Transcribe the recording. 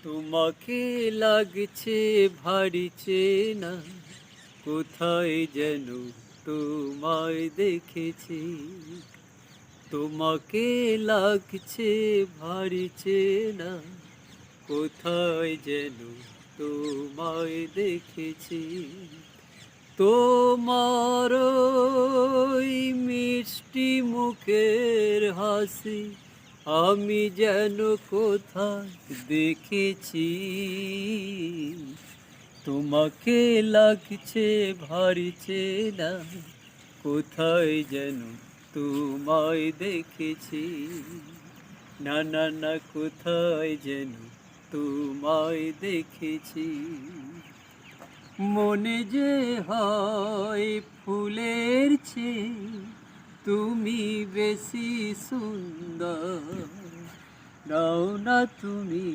তোমাকে লাগছে ভারী চেনা, কোথায় যেন তোমায় দেখেছি। তোমাকে লাগছে ভারী চেনা, কোথায় যেন তোমায় দেখেছি। তোমার ওই মিষ্টি মুখের হাসি আমি যেন কোথায় দেখেছি। তোমাকে লাগছে ভারী চেনা, কোথায় যেন তোমায় দেখেছি। না না না, কোথায় যেন তোমায় দেখেছি। মনে যে হয় ফুলের চেয়ে তুমি বেশি সুন্দর। নাও না তুমি